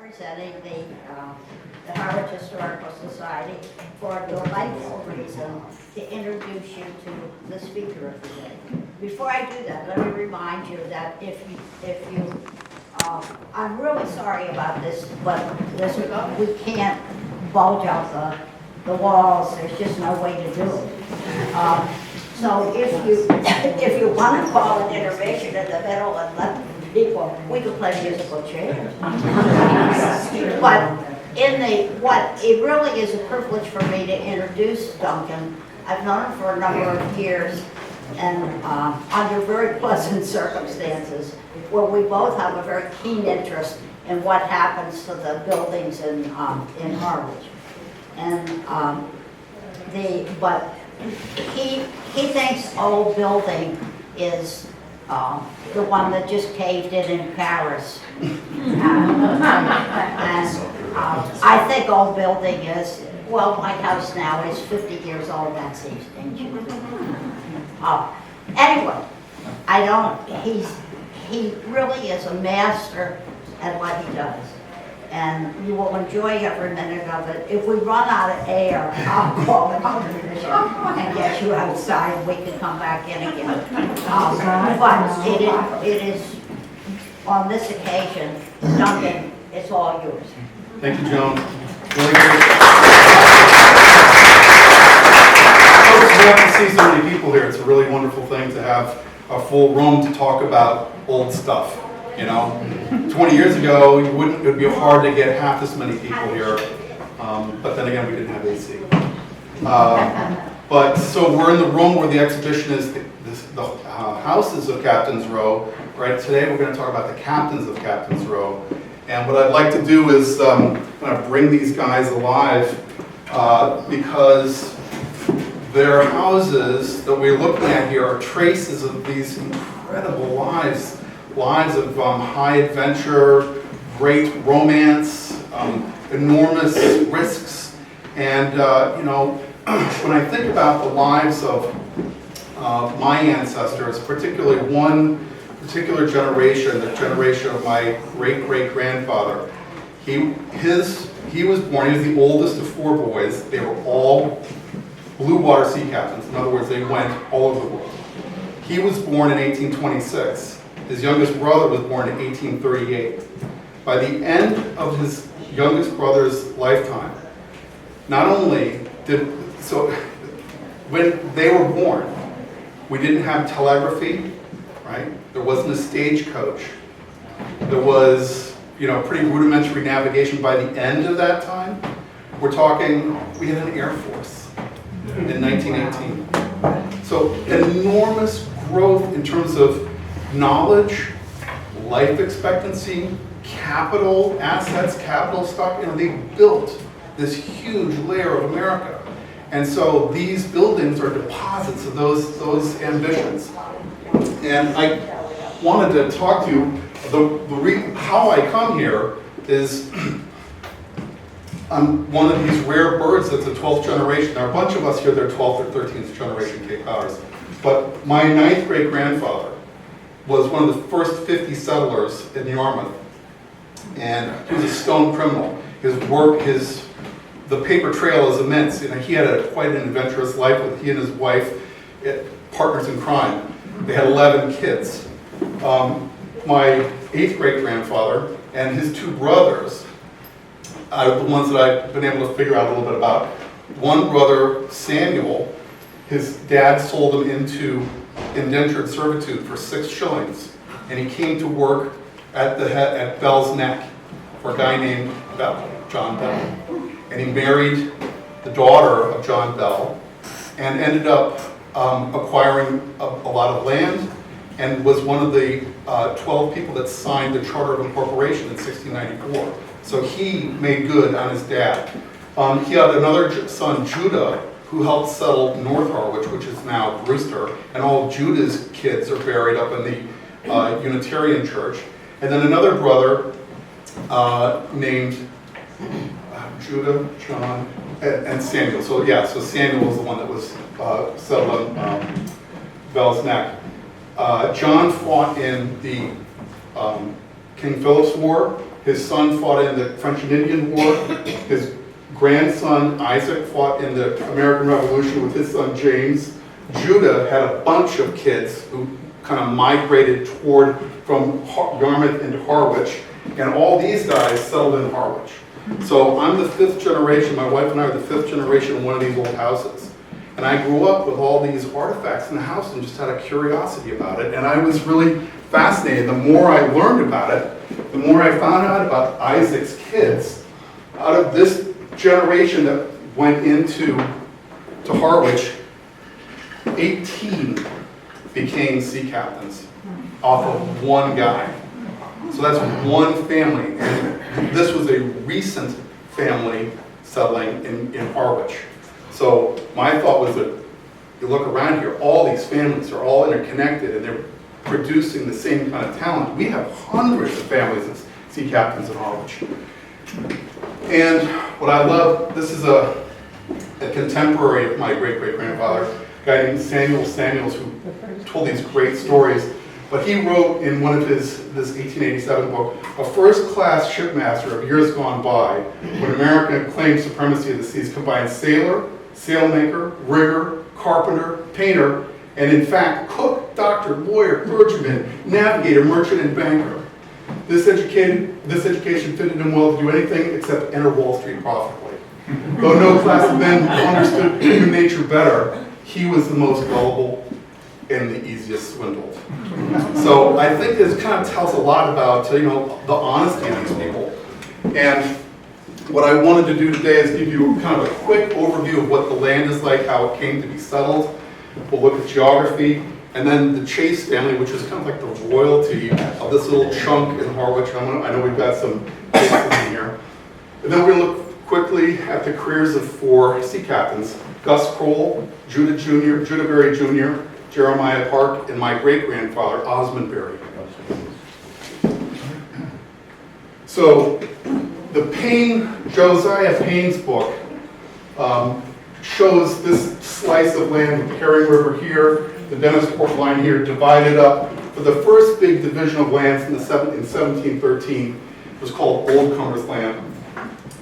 representing the Harwich Historical Society for a delightful reason to introduce you to the speaker of the day. Before I do that, let me remind you that I'm really sorry about this, but we can't bulge out the walls. There's just no way to do it. So if you want to call an intervention in the middle and let people, we could play musical chairs. But it really is a privilege for me to introduce Duncan. I've known him for a number of years, and under very pleasant circumstances, where we both have a very keen interest in what happens to the buildings in Harwich. And he thinks old building is the one that just caved in Paris. I think old building is, well, my house now is 50 years old. That seems ancient. Anyway, he really is a master at what he does. And you will enjoy every minute of it. If we run out of air, I'll call the commission and get you outside. We can come back in again. But it is, on this occasion, Duncan, it's all yours. Thank you, Joan. Really great. Folks, we have to see so many people here. It's a really wonderful thing to have a full room to talk about old stuff. You know, 20 years ago, it would be hard to get half this many people here. But then again, we didn't have AC. But so we're in the room where the exhibition is, the houses of Captain's Row. Right, today we're going to talk about the captains of Captain's Row. And what I'd like to do is kind of bring these guys alive because their houses that we're looking at here are traces of these incredible lives of high adventure, great romance, enormous risks. And you know, when I think about the lives of my ancestors, particularly one particular generation, the generation of my great-great-grandfather, he was born, he was the oldest of 4 boys. They were all blue water sea captains. In other words, they went all over the world. He was born in 1826. His youngest brother was born in 1838. By the end of his youngest brother's lifetime, not only when they were born, we didn't have telegraphy, right? There wasn't a stagecoach. There was, pretty rudimentary navigation. By the end of that time, we're talking, we had an Air Force in 1918. So enormous growth in terms of knowledge, life expectancy, capital assets, capital stock. They built this huge layer of America. And so these buildings are deposits of those ambitions. And I wanted to talk to you, how I come here is, I'm one of these rare birds that's a 12th generation. There are a bunch of us here that are 12th or 13th generation Cape Coders. But my 9th great-grandfather was one of the first 50 settlers in Yarmouth. And he was a stone criminal. The paper trail is immense. He had quite an adventurous life with he and his wife, partners in crime. They had 11 kids. My 8th great-grandfather and his 2 brothers are the ones that I've been able to figure out a little bit about. One brother, Samuel, his dad sold him into indentured servitude for 6 shillings, and he came to work at Bell's Neck for a guy named John Bell. And he married the daughter of John Bell and ended up acquiring a lot of land and was one of the 12 people that signed the Charter of Incorporation in 1694. So he made good on his dad. He had another son, Judah, who helped settle North Harwich, which is now Brewster, and all of Judah's kids are buried up in the Unitarian Church. And then another brother named Judah, John, and Samuel. So Samuel was the one that was settled on Bell's Neck. John fought in the King Philip's War. His son fought in the French and Indian War. His grandson, Isaac, fought in the American Revolution with his son, James. Judah had a bunch of kids who kind of migrated from Yarmouth into Harwich, and all these guys settled in Harwich. So I'm the 5th generation, my wife and I are the 5th generation in one of these old houses. And I grew up with all these artifacts in the house and just had a curiosity about it. And I was really fascinated. The more I learned about it, the more I found out about Isaac's kids. Out of this generation that went into Harwich, 18 became sea captains off of one guy. So that's one family. And this was a recent family settling in Harwich. So my thought was that you look around here, all these families are all interconnected and they're producing the same kind of talent. We have hundreds of families of sea captains in Harwich. And what I love, this is a contemporary of my great-great-grandfather, a guy named Samuel Samuels, who told these great stories. But he wrote in one of this 1887 book, a first-class shipmaster of years gone by, when America claimed supremacy of the seas, combined sailor, sailmaker, rigger, carpenter, painter, and in fact, cook, doctor, lawyer, clergyman, navigator, merchant, and banker. This education fitted him well to do anything except enter Wall Street profitably. Though no class of men understood human nature better, he was the most gullible and the easiest swindled. So I think this kind of tells a lot about the honesty of these people. And what I wanted to do today is give you kind of a quick overview of what the land is like, how it came to be settled. We'll look at geography, and then the Chase family, which is kind of like the royalty of this little chunk in Harwich. I know we've got some cases in here. And then we're going to look quickly at the careers of 4 sea captains: Gus Crowell, Judah Berry Jr., Jeremiah Park, and my great-grandfather, Osmond Berry. So the Josiah Payne's book shows this slice of land, the Herring River here, the Dennisport line here, divided up for the first big division of lands in 1713. It was called Old Cumber's Land.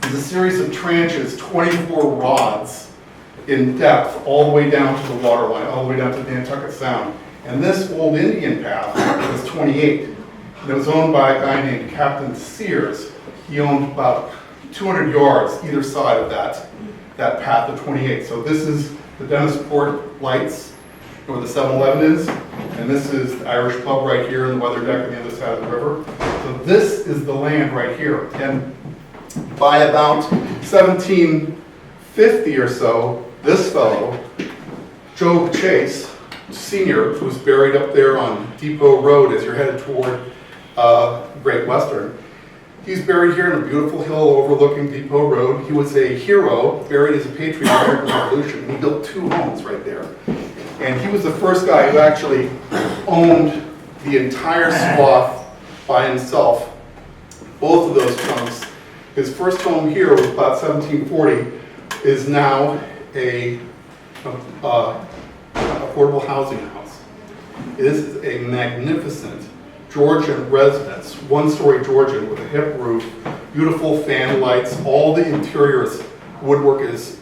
It was a series of trenches, 24 rods in depth, all the way down to the waterline, all the way down to Nantucket Sound. And this old Indian path was 28. And it was owned by a guy named Captain Sears. He owned about 200 yards either side of that path of 28. So this is the Dennisport lights, where the 7-Eleven is, and this is the Irish pub right here and the weather deck on the other side of the river. So this is the land right here. And by about 1750 or so, this fellow, Job Chase, Sr., who's buried up there on Depot Road as you're headed toward Great Western, he's buried here in a beautiful hill overlooking Depot Road. He was a hero, buried as a patriot in the American Revolution. He built 2 homes right there. And he was the first guy who actually owned the entire swath by himself, both of those chunks. His first home here was about 1740, is now a affordable housing house. This is a magnificent Georgian residence, 1-story Georgian with a hip roof, beautiful fan lights. All the interiors woodwork is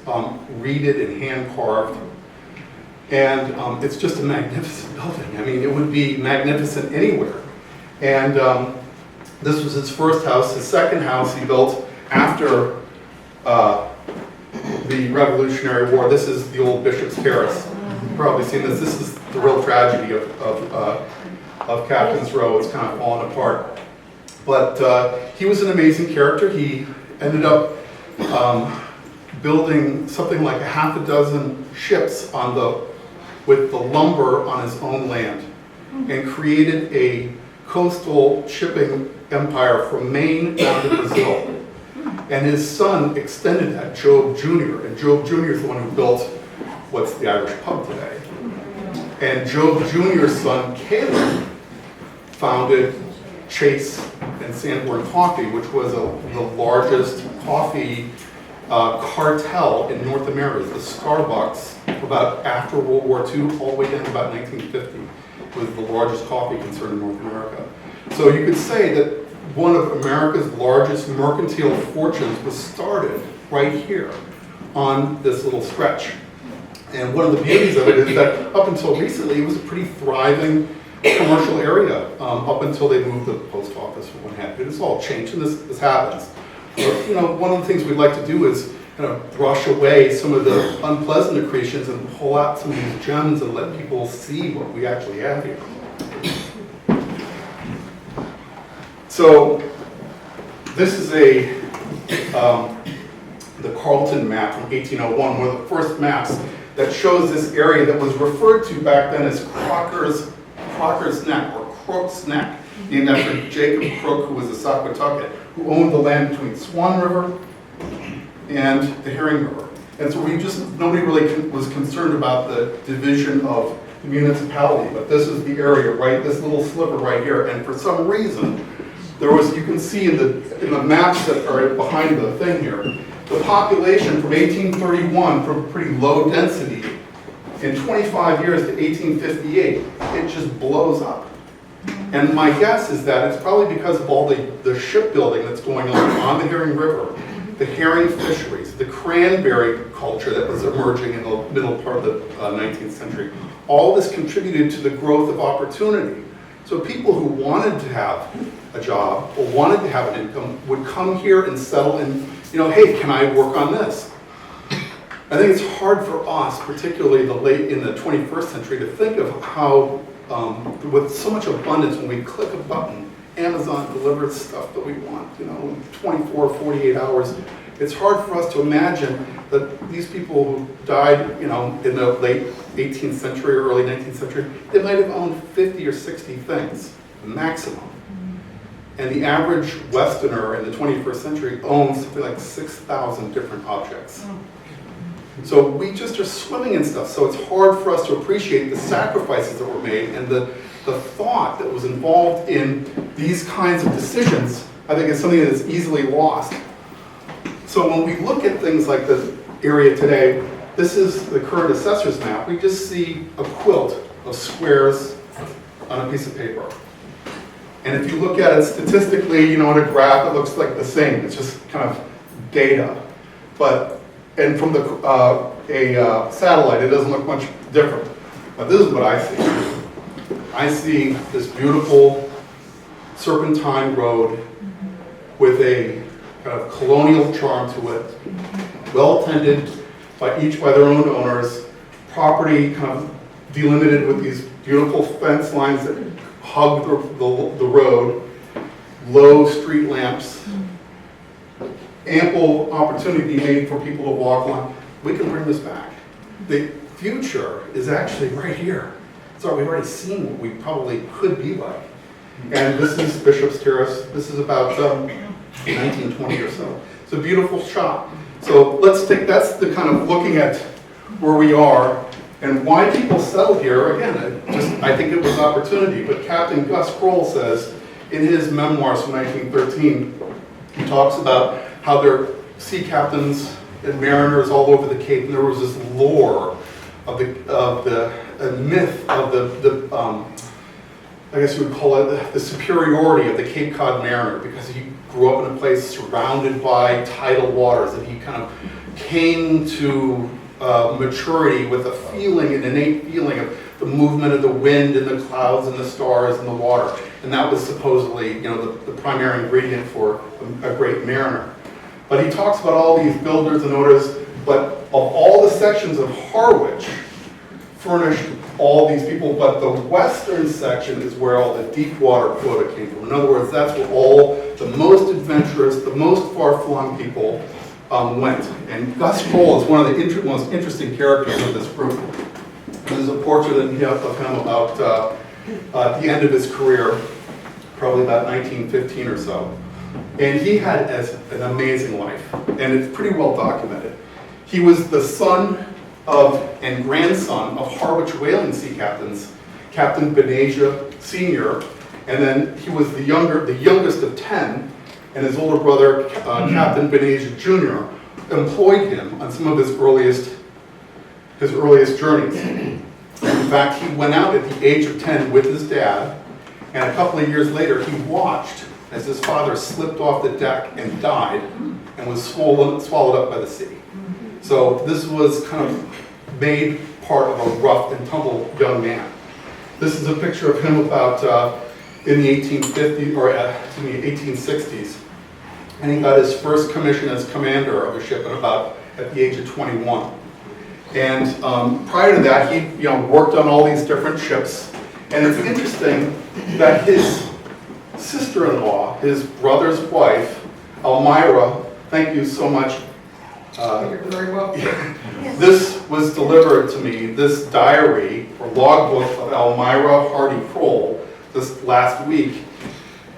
reeded and hand carved. And it's just a magnificent building. I mean, it would be magnificent anywhere. And this was his first house. His second house he built after the Revolutionary War. This is the old Bishop's Terrace. You've probably seen this. This is the real tragedy of Captain's Row. It's kind of fallen apart. But he was an amazing character. He ended up building something like a half a dozen ships with the lumber on his own land, and created a coastal shipping empire from Maine down to Brazil. And his son extended that, Job Jr., and Job Jr. is the one who built what's the Irish pub today. And Job Jr.'s son, Caleb, founded Chase and Sanborn Coffee, which was the largest coffee cartel in North America. The Starbucks, about after World War II, all the way down to about 1950, was the largest coffee concern in North America. So you could say that one of America's largest mercantile fortunes was started right here on this little stretch. And one of the beauties of it is that up until recently, it was a pretty thriving commercial area, up until they moved the post office and what have you. It's all changed, and this happens. But, you know, one of the things we'd like to do is kind of brush away some of the unpleasant accretions and pull out some of these gems and let people see what we actually have here. So this is the Carleton map from 1801, one of the first maps that shows this area that was referred to back then as Crocker's Neck, or Crook's Neck, named after Jacob Crook, who was a Saquatucket, who owned the land between Swan River and the Herring River. And so nobody really was concerned about the division of the municipality, but this is the area, right, this little sliver right here, and for some reason, you can see in the maps that are behind the thing here, the population from 1831, from pretty low density, in 25 years to 1858, it just blows up. And my guess is that it's probably because of all the shipbuilding that's going on the Herring River, the herring fisheries, the cranberry culture that was emerging in the middle part of the 19th century. All this contributed to the growth of opportunity. So people who wanted to have a job or wanted to have an income would come here and settle and, you know, hey, can I work on this? I think it's hard for us, particularly in the 21st century, to think of how, with so much abundance, when we click a button, Amazon delivers stuff that we want, you know, in 24, 48 hours. It's hard for us to imagine that these people who died, you know, in the late 18th century or early 19th century, they might have owned 50 or 60 things, maximum. And the average Westerner in the 21st century owns something like 6,000 different objects. So we just are swimming in stuff. So it's hard for us to appreciate the sacrifices that were made and the thought that was involved in these kinds of decisions. I think is something that is easily lost. So when we look at things like this area today, this is the current assessor's map. We just see a quilt of squares on a piece of paper. And if you look at it statistically, you know, on a graph, it looks like the same. It's just kind of data. And from a satellite, it doesn't look much different. But this is what I see. I see this beautiful serpentine road with a kind of colonial charm to it, well tended by their own owners, property kind of delimited with these beautiful fence lines that hug the road, low street lamps, ample opportunity made for people to walk on. We can bring this back. The future is actually right here. So we've already seen what we probably could be like. And this is Bishop's Terrace. This is about 1920 or so. It's a beautiful shot. So that's the kind of looking at where we are and why people settled here. Again, I think it was opportunity. But Captain Gus Crowell says in his memoirs from 1913, he talks about how there are sea captains and mariners all over the Cape, and there was this lore of the myth of I guess you would call it the superiority of the Cape Cod mariner, because he grew up in a place surrounded by tidal waters, and he kind of came to maturity with an innate feeling of the movement of the wind and the clouds and the stars and the water. And that was supposedly, you know, the primary ingredient for a great mariner. But he talks about all these builders and owners, but of all the sections of Harwich furnished all these people, but the western section is where all the deep water quota came from. In other words, that's where all the most adventurous, the most far-flung people went. And Gus Crowell is one of the most interesting characters of this group. There's a portrait of him about at the end of his career, probably about 1915 or so. And he had an amazing life, and it's pretty well documented. He was the son of and grandson of Harwich whaling sea captains, Captain Benasia Sr., and then he was the youngest of 10, and his older brother, Captain Benasia Jr., employed him on some of his earliest journeys. In fact, he went out at the age of 10 with his dad, and a couple of years later, he watched as his father slipped off the deck and died and was swallowed up by the sea. So this was kind of made part of a rough and tumble young man. This is a picture of him about in the 1850s, or in the 1860s. And he got his first commission as commander of a ship at the age of 21. And prior to that, he worked on all these different ships. And it's interesting that his sister-in-law, his brother's wife, Elmira, thank you so much. You're very welcome. This was delivered to me, this diary or logbook of Elmira Hardy Crowell, this last week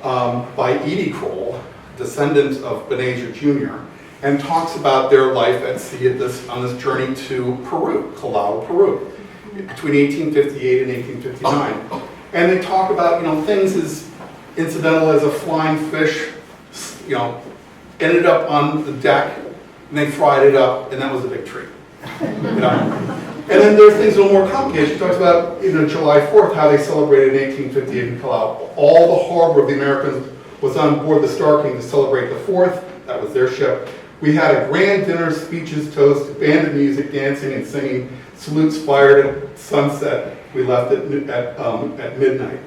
by Edie Crowell, descendant of Benaja Jr., and talks about their life at sea on this journey to Peru, Callao, Peru, between 1858 and 1859. And they talk about things as incidental as a flying fish, ended up on the deck, and they fried it up, and that was a big treat. And then there's things a little more complicated. She talks about July 4th, how they celebrated in 1858 in Callao. All the harbor of the Americans was on board the Star King to celebrate the 4th. That was their ship. We had a grand dinner, speeches, toasts, band of music, dancing and singing, salutes fired at sunset. We left at midnight.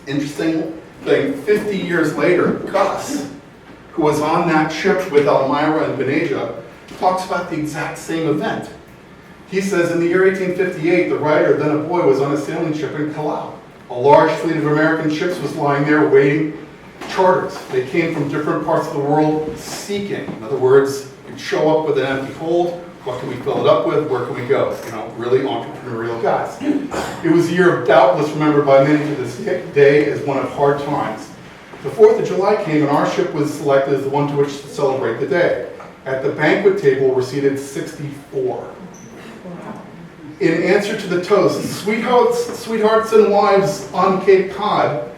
Interesting thing, 50 years later, Gus, who was on that ship with Elmira and Benaja, talks about the exact same event. He says, in the year 1858, the writer, then a boy, was on a sailing ship in Callao. A large fleet of American ships was lying there waiting charters. They came from different parts of the world seeking. In other words, you'd show up with an empty hold. What can we fill it up with? Where can we go? Really entrepreneurial guys. It was a year doubtless remembered by many to this day as one of hard times. The 4th of July came and our ship was selected as the one to which to celebrate the day. At the banquet table were seated 64. In answer to the toast, sweethearts and wives on Cape Cod,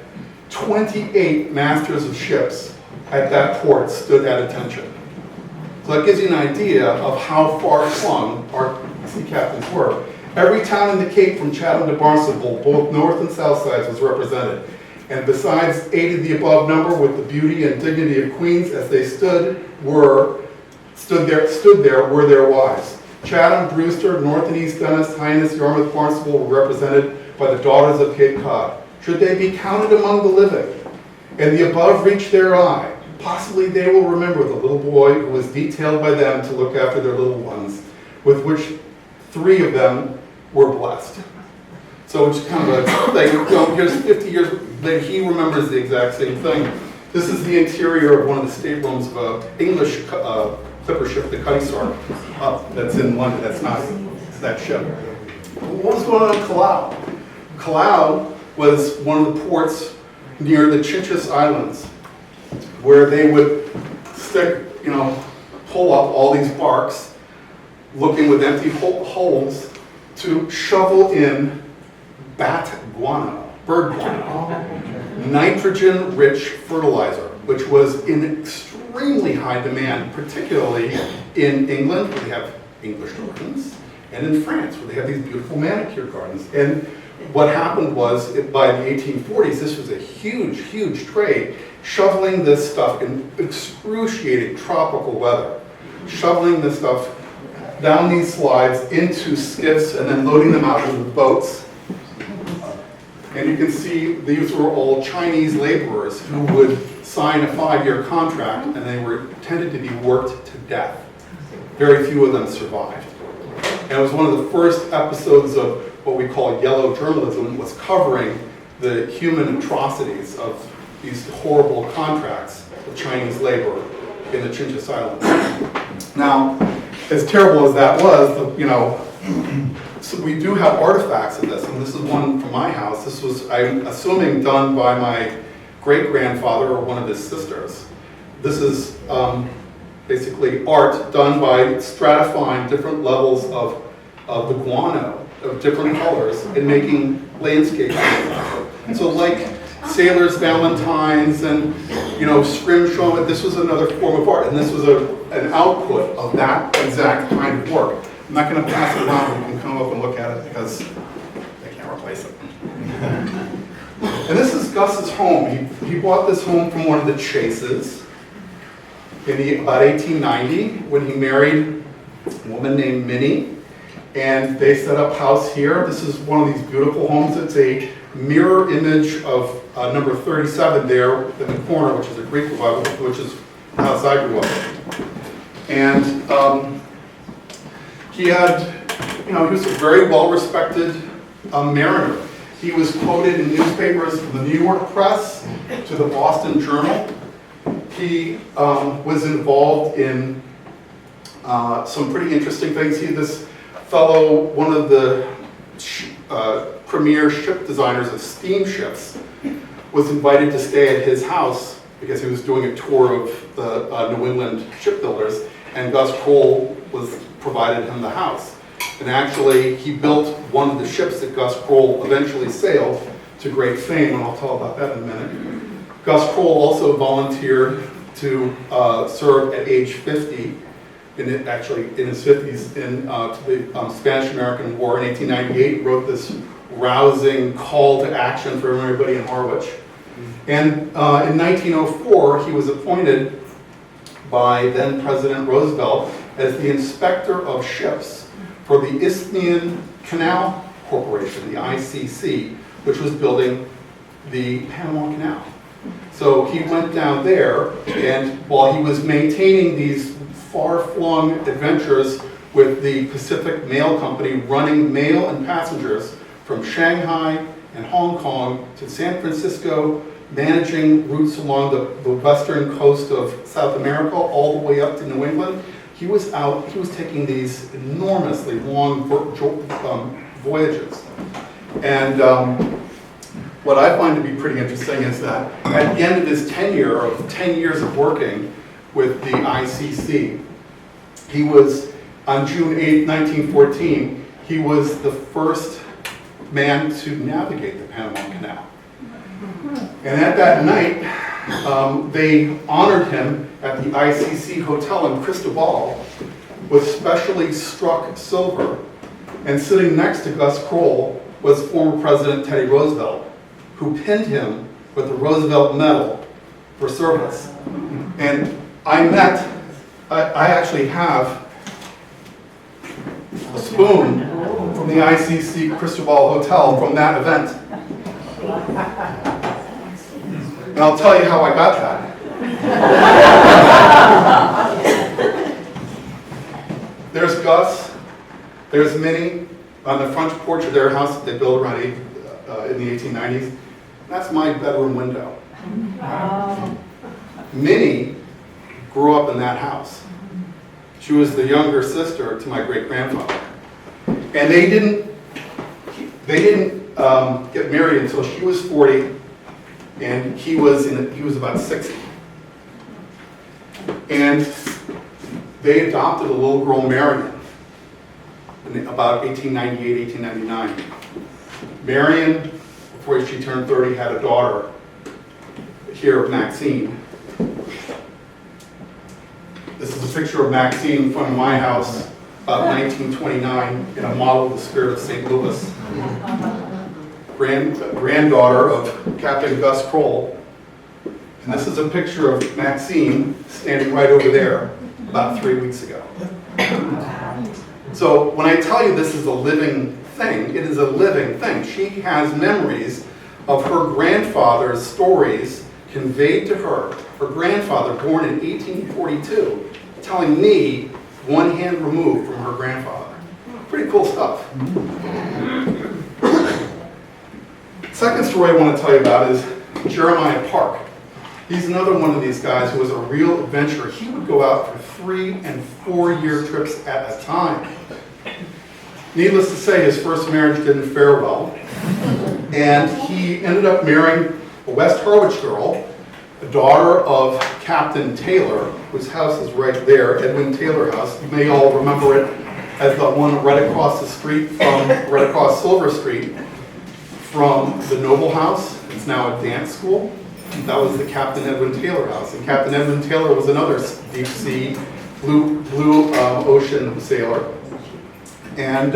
28 masters of ships at that port stood at attention. So that gives you an idea of how far flung our sea captains were. Every town in the Cape from Chatham to Barnstable, both north and south sides, was represented. And besides 8 of the above number, with the beauty and dignity of queens as they stood there were their wives. Chatham, Brewster, North and East Dennis, Highness, Yarmouth, Barnstable were represented by the daughters of Cape Cod. Should they be counted among the living, and the above reach their eye, possibly they will remember the little boy who was detailed by them to look after their little ones, with which 3 of them were blessed. So it's kind of a thing. Here's 50 years later, he remembers the exact same thing. This is the interior of one of the staterooms of an English clipper ship, the Cutty Sark, that's in London. That's not that ship. What was going on in Callao? Callao was one of the ports near the Chinchas Islands, where they would pull up all these barks, looking with empty holes, to shovel in bat guano, bird guano, nitrogen-rich fertilizer, which was in extremely high demand, particularly in England, where they have English gardens, and in France, where they have these beautiful manicure gardens. And what happened was, by the 1840s, this was a huge, huge trade, shoveling this stuff in excruciating tropical weather, shoveling this stuff down these slides into skiffs and then loading them out into boats. And you can see these were all Chinese laborers who would sign a 5-year contract, and they were tended to be worked to death. Very few of them survived. And it was one of the first episodes of what we call yellow journalism, was covering the human atrocities of these horrible contracts of Chinese labor in the Chinchas Islands. Now, as terrible as that was, so we do have artifacts of this, and this is one from my house. This was, I'm assuming, done by my great-grandfather or one of his sisters. This is basically art done by stratifying different levels of the guano of different colors and making landscapes. So like sailors' valentines and scrimshaw, this was another form of art, and this was an output of that exact kind of work. I'm not going to pass it around. You can come up and look at it because they can't replace it. And this is Gus's home. He bought this home from one of the Chases in about 1890 when he married a woman named Minnie, and they set up house here. This is one of these beautiful homes. It's a mirror image of number 37 there in the corner, which is a Greek revival, which is the house I grew up in. And he had, he was a very well-respected mariner. He was quoted in newspapers from the New York Press to the Boston Journal. He was involved in some pretty interesting things. This fellow, one of the premier ship designers of steamships, was invited to stay at his house because he was doing a tour of the New England shipbuilders, and Gus Crowell provided him the house. And actually, he built one of the ships that Gus Crowell eventually sailed to great fame, and I'll tell about that in a minute. Gus Crowell also volunteered to serve at age 50, actually in his 50s, to the Spanish-American War in 1898. Wrote this rousing call to action for everybody in Harwich. And in 1904, he was appointed by then President Roosevelt as the inspector of ships for the Isthmian Canal Corporation, the ICC, which was building the Panama Canal. So he went down there, and while he was maintaining these far-flung adventures with the Pacific Mail Company, running mail and passengers from Shanghai and Hong Kong to San Francisco, managing routes along the western coast of South America all the way up to New England, he was taking these enormously long voyages. And what I find to be pretty interesting is that at the end of his tenure of 10 years of working with the ICC, he was, on June 8, 1914, he was the first man to navigate the Panama Canal. And at that night, they honored him at the ICC Hotel in Cristobal with specially struck silver. And sitting next to Gus Crowell was former President Teddy Roosevelt, who pinned him with the Roosevelt Medal for service. And I actually have a spoon from the ICC Cristobal Hotel from that event. And I'll tell you how I got that. There's Gus, there's Minnie on the front porch of their house that they built around in the 1890s. That's my bedroom window. Minnie grew up in that house. She was the younger sister to my great-grandfather. And they didn't get married until she was 40 and he was about 60. And they adopted a little girl, Marion, in about 1898, 1899. Marion, before she turned 30, had a daughter here, Maxine. This is a picture of Maxine in front of my house, about 1929, in a model of the Spirit of St. Louis. Granddaughter of Captain Gus Crowell. And this is a picture of Maxine standing right over there about 3 weeks ago. So when I tell you this is a living thing, it is a living thing. She has memories of her grandfather's stories conveyed to her. Her grandfather, born in 1842, telling me one hand removed from her grandfather. Pretty cool stuff. Second story I want to tell you about is Jeremiah Park. He's another one of these guys who was a real adventurer. He would go out for 3- and 4-year trips at a time. Needless to say, his first marriage didn't fare well. And he ended up marrying a West Harwich girl, a daughter of Captain Taylor, whose house is right there, Edwin Taylor House. You may all remember it as the one right across the street right across Silver Street from the Noble House. It's now a dance school. That was the Captain Edwin Taylor House. And Captain Edwin Taylor was another deep sea, blue ocean sailor. And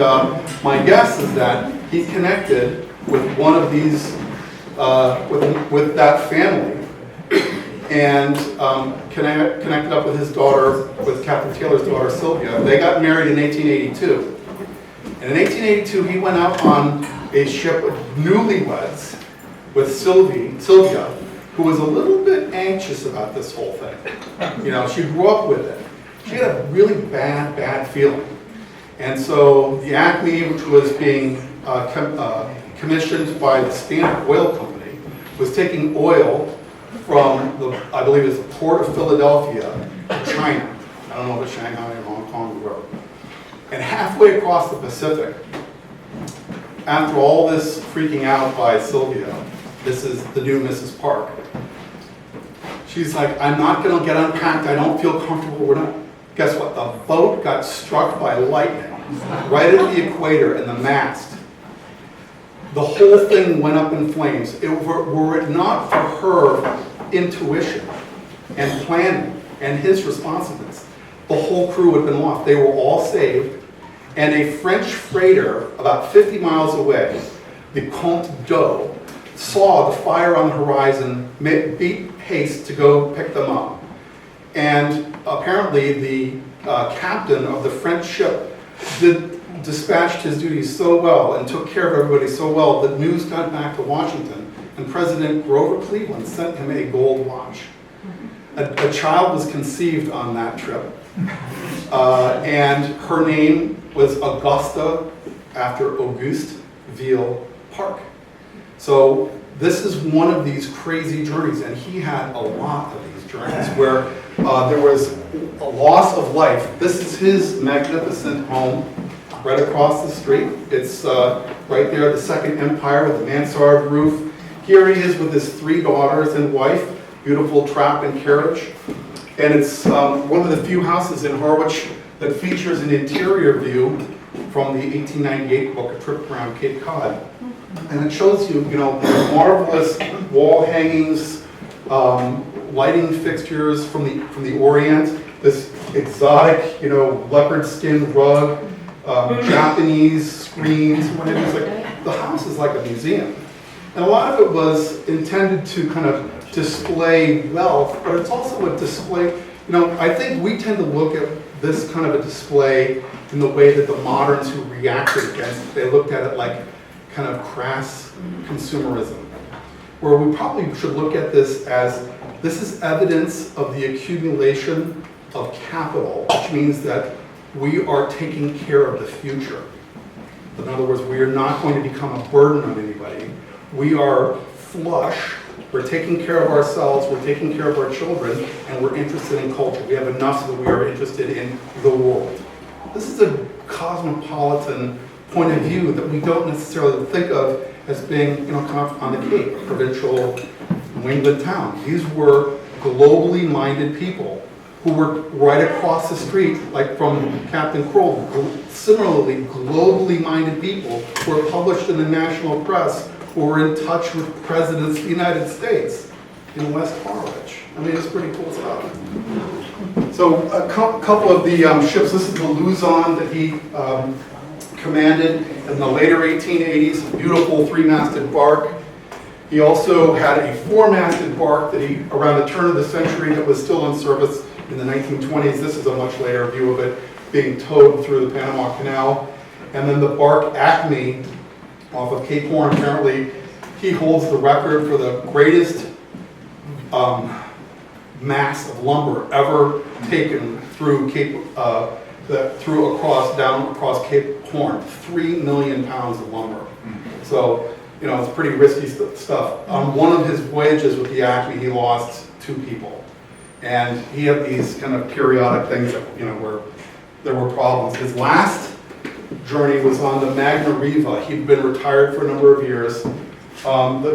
my guess is that he connected with one of these with that family, and connected up with his daughter, with Captain Taylor's daughter Sylvia. They got married in 1882. And in 1882, he went out on a ship with newlyweds with Sylvia, who was a little bit anxious about this whole thing. You know, she grew up with it. She had a really bad feeling. And so the Acme, which was being commissioned by the Standard Oil Company, was taking oil from the, I believe it's the port of Philadelphia to China. I don't know if it's Shanghai or Hong Kong or wherever. And halfway across the Pacific, after all this freaking out by Sylvia, this is the new Mrs. Park. She's like, I'm not going to get unpacked. I don't feel comfortable. We're not. Guess what? The boat got struck by lightning right at the equator and the mast. The whole thing went up in flames. Were it not for her intuition and planning and his responsiveness, the whole crew would have been lost. They were all saved. And a French freighter about 50 miles away, the Comte d'Eau, saw the fire on the horizon, beat haste to go pick them up. And apparently the captain of the French ship dispatched his duties so well and took care of everybody so well that news got back to Washington, and President Grover Cleveland sent him a gold watch. A child was conceived on that trip, and her name was Augusta, after Auguste Ville Park. So this is one of these crazy journeys, and he had a lot of these journeys where there was a loss of life. This is his magnificent home right across the street. It's right there, the Second Empire with the mansard roof. Here he is with his 3 daughters and wife, beautiful trap and carriage. And it's one of the few houses in Harwich that features an interior view from the 1898 book, A Trip Around Cape Cod. And it shows you, marvelous wall hangings, lighting fixtures from the Orient, this exotic, leopard skin rug, Japanese screens. It's like, the house is like a museum. And a lot of it was intended to kind of display wealth, but it's also a display, I think we tend to look at this kind of a display in the way that the moderns who reacted against it, they looked at it like kind of crass consumerism, where we probably should look at this as, this is evidence of the accumulation of capital, which means that we are taking care of the future. In other words, we are not going to become a burden on anybody. We are flush, we're taking care of ourselves, we're taking care of our children, and we're interested in culture. We have enough so that we are interested in the world. This is a cosmopolitan point of view that we don't necessarily think of as being, kind of on the Cape, a provincial New England town. These were globally minded people who were right across the street, like from Captain Crowell. Similarly, globally minded people who were published in the national press, who were in touch with presidents of the United States in West Harwich. I mean, it's pretty cool stuff. So a couple of the ships, this is the Luzon that he commanded in the later 1880s, a beautiful 3-masted bark. He also had a 4-masted bark that he, around the turn of the century, that was still in service in the 1920s. This is a much later view of it being towed through the Panama Canal. And then the bark Acme off of Cape Horn, apparently he holds the record for the greatest mass of lumber ever taken through down across Cape Horn. 3 million pounds of lumber. So, it's pretty risky stuff. On one of his voyages with the Acme, he lost 2 people. And he had these kind of periodic things that, where there were problems. His last journey was on the Magna Riva. He'd been retired for a number of years.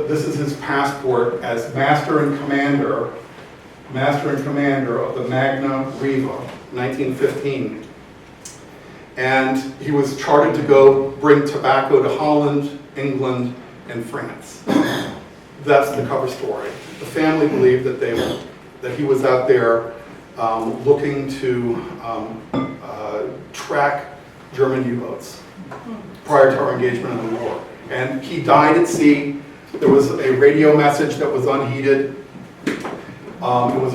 This is his passport as master and commander of the Magna Riva, 1915. And he was chartered to go bring tobacco to Holland, England, and France. That's the cover story. The family believed that he was out there looking to track German U-boats prior to our engagement in the war. And he died at sea. There was a radio message that was unheeded. It was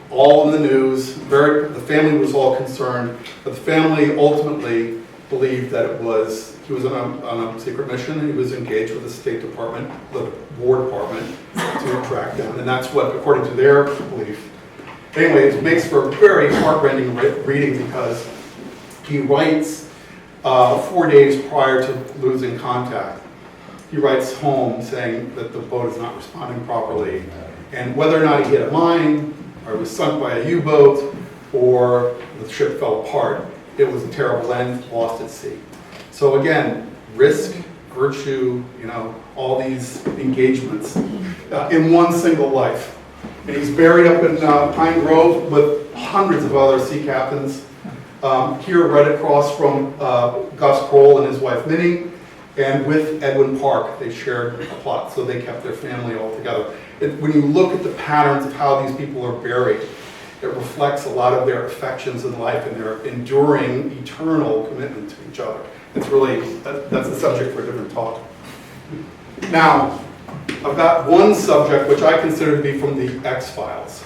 all in the news. The family was all concerned, but the family ultimately believed that he was on a secret mission, and he was engaged with the State Department, the War Department, to track down. And that's what, according to their belief. Anyway, it makes for very heartrending reading because he writes 4 days prior to losing contact. He writes home saying that the boat is not responding properly. And whether or not he hit a mine, or was sunk by a U-boat, or the ship fell apart, it was a terrible end, lost at sea. So again, risk, virtue, all these engagements in one single life. And he's buried up in Pine Grove with hundreds of other sea captains. Here, right across from Gus Crowell and his wife Minnie, and with Edwin Park, they shared a plot, so they kept their family all together. When you look at the patterns of how these people are buried, it reflects a lot of their affections in life and their enduring, eternal commitment to each other. It's really, that's a subject for a different talk. Now, I've got one subject which I consider to be from the X-Files,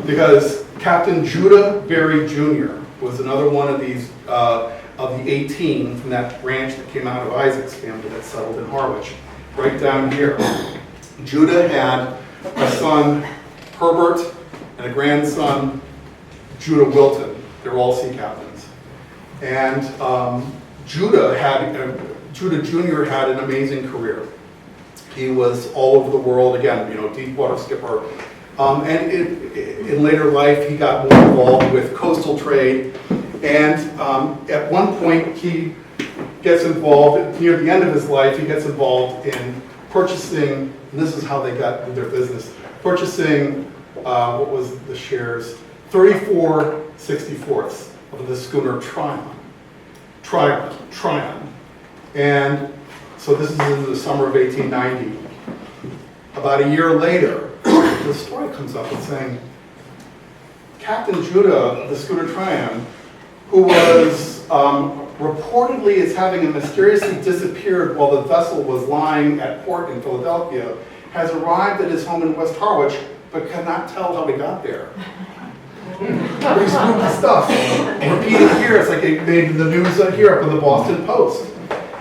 because Captain Judah Berry Jr. was another one of these, of the 18 from that branch that came out of Isaac's family that settled in Harwich, right down here. Judah had a son, Herbert, and a grandson, Judah Wilton. They're all sea captains. And Judah Jr. had an amazing career. He was all over the world, again, deep water skipper. And in later life, he got more involved with coastal trade. And at one point, he gets involved, near the end of his life, he gets involved in purchasing, and this is how they got their business, purchasing, what was the shares? 34/64ths of the schooner Tryon. And so this is in the summer of 1890. About a year later, the story comes up and saying, Captain Judah of the schooner Tryon, who was reportedly as having mysteriously disappeared while the vessel was lying at port in Philadelphia, has arrived at his home in West Harwich, but cannot tell how he got there. Pretty spooky stuff. Repeated here, it's like they made the news here up in the Boston Post.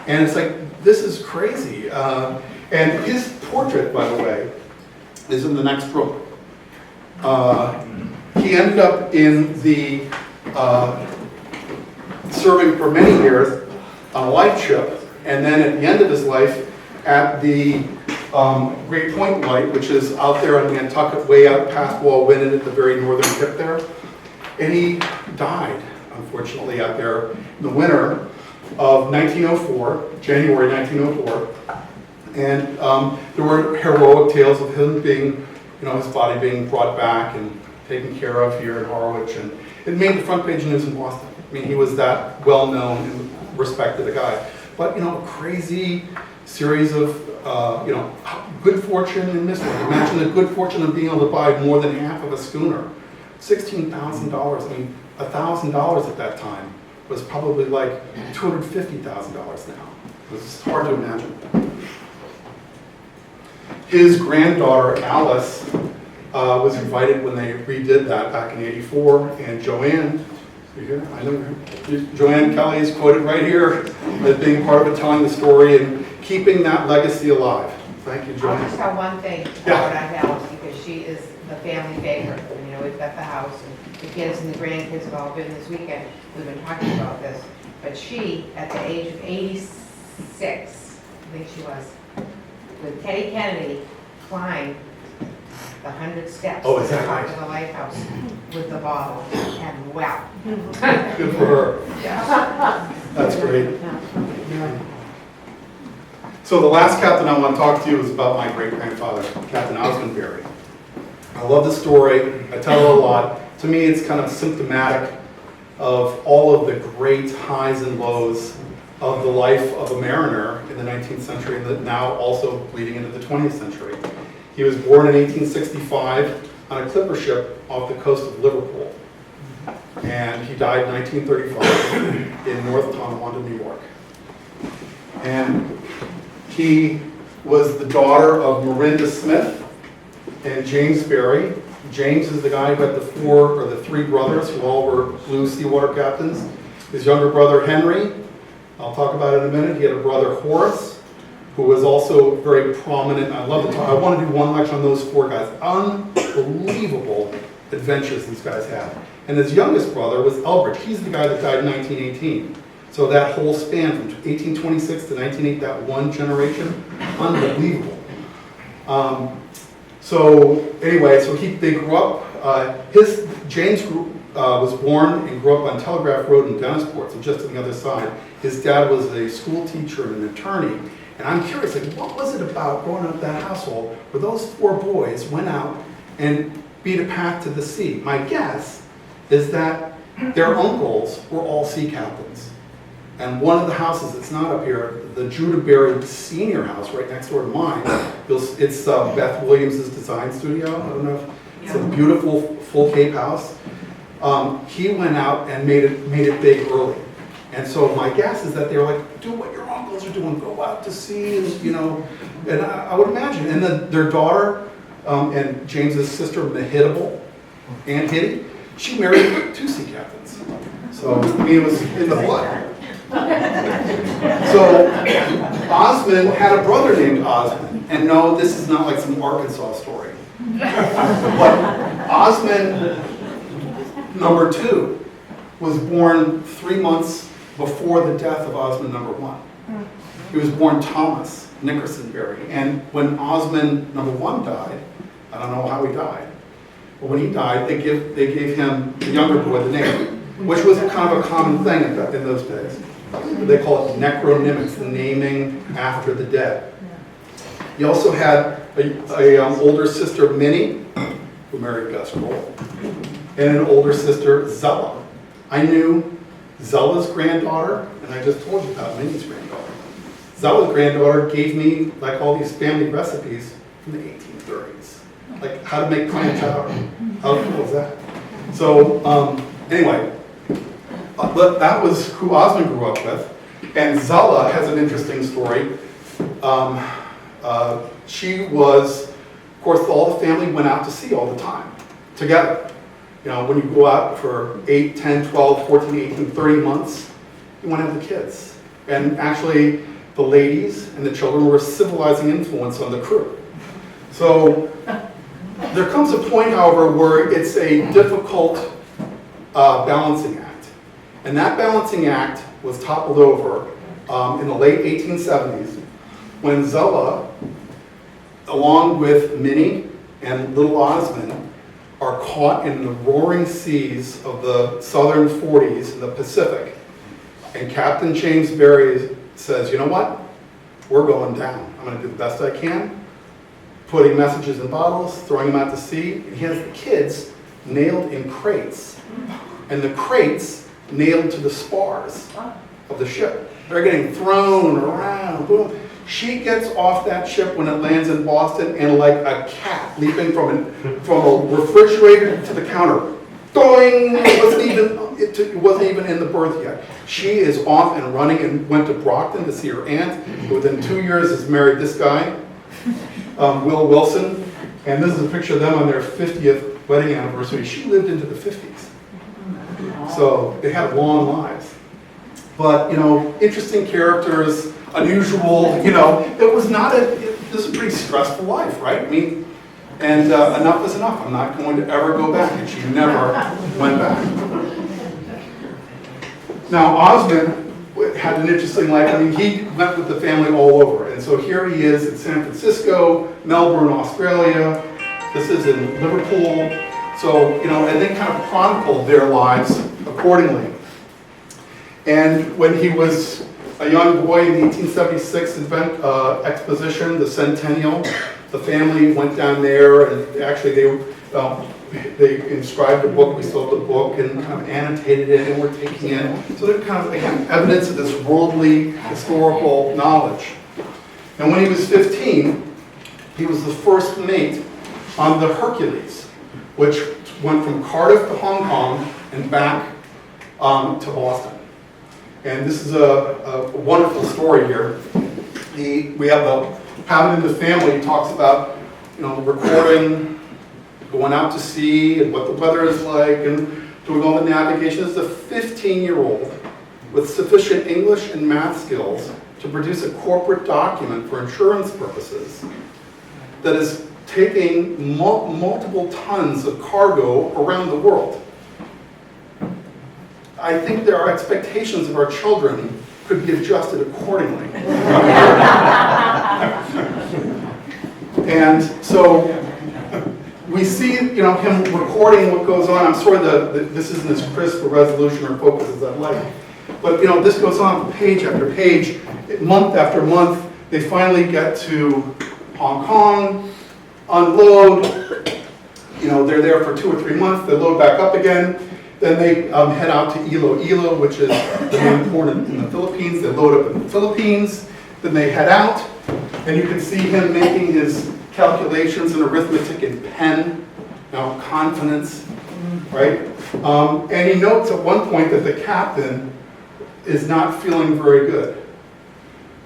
And it's like, this is crazy. And his portrait, by the way, is in the next room. He ended up in the, serving for many years on a life ship, and then at the end of his life at the Great Point Light, which is out there on Nantucket, way out past Walwinden at the very northern tip there. And he died, unfortunately, out there in the winter of 1904, January 1904. And there were heroic tales of him being, his body being brought back and taken care of here in Harwich. And it made the front page news in Boston. I mean, he was that well-known and respected a guy. But, a crazy series of, good fortune and misfortune. Imagine the good fortune of being able to buy more than half of a schooner. $16,000. I mean, $1,000 at that time was probably like $250,000 now. It's hard to imagine. His granddaughter, Alice, was invited when they redid that back in '84, and Joanne, you here? I know her. Joanne Kelly is quoted right here as being part of it, telling the story and keeping that legacy alive. Thank you, Joanne. I'll just have one thing about our house, because she is the family favorite. We've got the house, and the kids and the grandkids have all been this weekend. We've been talking about this. But she, at the age of 86, I think she was, with Teddy Kennedy, climbed the 100 steps Oh, is to that the top right? of the lighthouse with the bottle, and wow. Good for her. Yeah. That's great. So the last captain I want to talk to you is about my great-grandfather, Captain Duncan Berry. I love the story. I tell it a lot. To me, it's kind of symptomatic of all of the great highs and lows of the life of a mariner in the 19th century, and that now also bleeding into the 20th century. He was born in 1865 on a clipper ship off the coast of Liverpool. And he died in 1935 in North Tonawanda, New York. And he was the daughter of Miranda Smith and James Berry. James is the guy who had the three brothers who all were blue seawater captains. His younger brother Henry, I'll talk about it in a minute. He had a brother Horace, who was also very prominent. I love to talk. I want to do one lecture on those four guys. Unbelievable adventures these guys had. And his youngest brother was Elbridge. He's the guy that died in 1918. So that whole span from 1826 to 1908, that one generation, unbelievable. So anyway, they grew up. James was born and grew up on Telegraph Road in Dennisport, so just on the other side. His dad was a school teacher and an attorney. And I'm curious, like, what was it about growing up in that household where those four boys went out and beat a path to the sea? My guess is that their uncles were all sea captains. And one of the houses that's not up here, the Judah Berry Senior House right next door to mine, it's Beth Williams' design studio. I don't know if it's a beautiful full cape house. He went out and made it big early. And so my guess is that they were like, do what your uncles are doing, go out to sea, and I would imagine. And then their daughter and James's sister, Mehitable, Aunt Hitty, she married two sea captains. So, I mean, it was in the blood. So Osmond had a brother named Osmond, and no, this is not like some Arkansas story. But Osmond number 2 was born 3 months before the death of Osmond number 1. He was born Thomas Nickerson Berry, and when Osmond number 1 died, I don't know how he died, but when he died, they gave him the younger boy the name, which was kind of a common thing in those days. They call it necronymics, the naming after the dead. He also had an older sister, Minnie, who married Gus Crowell, and an older sister, Zella. I knew Zella's granddaughter, and I just told you about Minnie's granddaughter. Zella's granddaughter gave me like all these family recipes from the 1830s, like how to make clam chowder. How cool is that? So anyway. But that was who Osmond grew up with. And Zella has an interesting story. She was, of course, all the family went out to sea all the time, together. You know, when you go out for 8, 10, 12, 14, 18, 30 months, you want to have the kids. And actually, the ladies and the children were a civilizing influence on the crew. So there comes a point, however, where it's a difficult balancing act. And that balancing act was toppled over in the late 1870s when Zella, along with Minnie and little Osmond, are caught in the roaring seas of the southern 40s in the Pacific. And Captain James Berry says, you know what? We're going down. I'm going to do the best I can, putting messages in bottles, throwing them out to sea. And he has the kids nailed in crates. And the crates nailed to the spars of the ship. They're getting thrown around. Boom. She gets off that ship when it lands in Boston, and like a cat leaping from a refrigerator to the counter, doing! It wasn't even in the berth yet. She is off and running and went to Brockton to see her aunt, who within 2 years has married this guy, Will Wilson. And this is a picture of them on their 50th wedding anniversary. She lived into the 50s. So they had long lives. But, interesting characters, unusual, it was not this was a pretty stressful life, right? I mean, and enough is enough. I'm not going to ever go back. And she never went back. Now, Osmond had an interesting life. I mean, he went with the family all over. And so here he is in San Francisco, Melbourne, Australia. This is in Liverpool. So, and they kind of chronicled their lives accordingly. And when he was a young boy in the 1876 exposition, the Centennial, the family went down there, and actually they inscribed the book. We sold the book and kind of annotated it, and we're taking in. So they're kind of, again, evidence of this worldly historical knowledge. And when he was 15, he was the first mate on the Hercules, which went from Cardiff to Hong Kong and back to Boston. And this is a wonderful story here. We have have it in the family. He talks about, recording, going out to sea and what the weather is like and doing all the navigation. This is a 15-year-old with sufficient English and math skills to produce a corporate document for insurance purposes that is taking multiple tons of cargo around the world. I think there are expectations of our children could be adjusted accordingly. And so we see, him recording what goes on. I'm sorry this isn't as crisp a resolution or focus as I'd like. But, this goes on page after page, month after month. They finally get to Hong Kong, unload. They're there for 2 or 3 months. They load back up again. Then they head out to Iloilo, which is the main port in the Philippines. They load up in the Philippines. Then they head out. And you can see him making his calculations in arithmetic in pen, confidence, right? And he notes at one point that the captain is not feeling very good.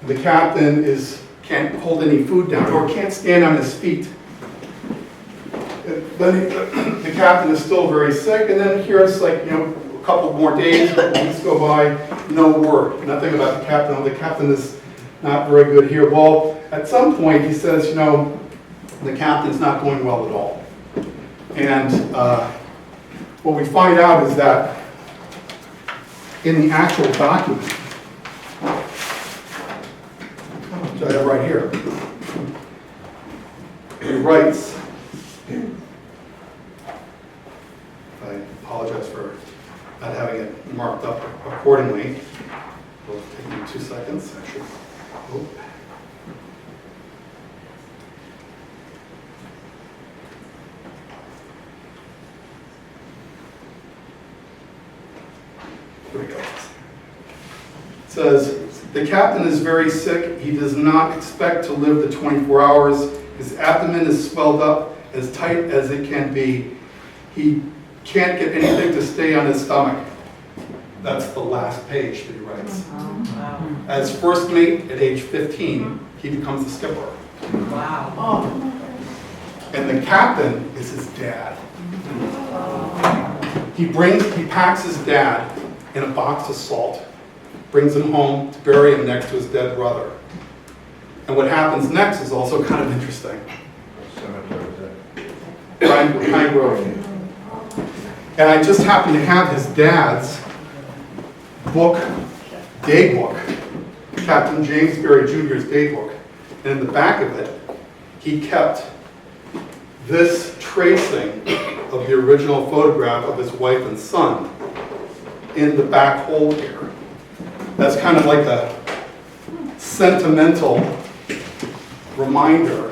The captain can't hold any food down or can't stand on his feet. Then the captain is still very sick, and then here's a couple more days, a couple weeks go by, no word, nothing about the captain. The captain is not very good here. Well, at some point he says, the captain's not going well at all. And what we find out is that in the actual document, which I have right here, he writes, I apologize for not having it marked up accordingly. It'll take me 2 seconds, actually. Oh. Here we go. It says, the captain is very sick. He does not expect to live the 24 hours. His abdomen is swelled up as tight as it can be. He can't get anything to stay on his stomach. That's the last page that he writes. As first mate at age 15, he becomes a skipper. Wow. And the captain is his dad. He packs his dad in a box of salt, brings him home to bury him next to his dead brother. And what happens next is also kind of interesting. Pine Grove. And I just happen to have his dad's day book, Captain James Berry Jr.'s day book. And in the back of it, he kept this tracing of the original photograph of his wife and son in the back hole here. That's kind of like a sentimental reminder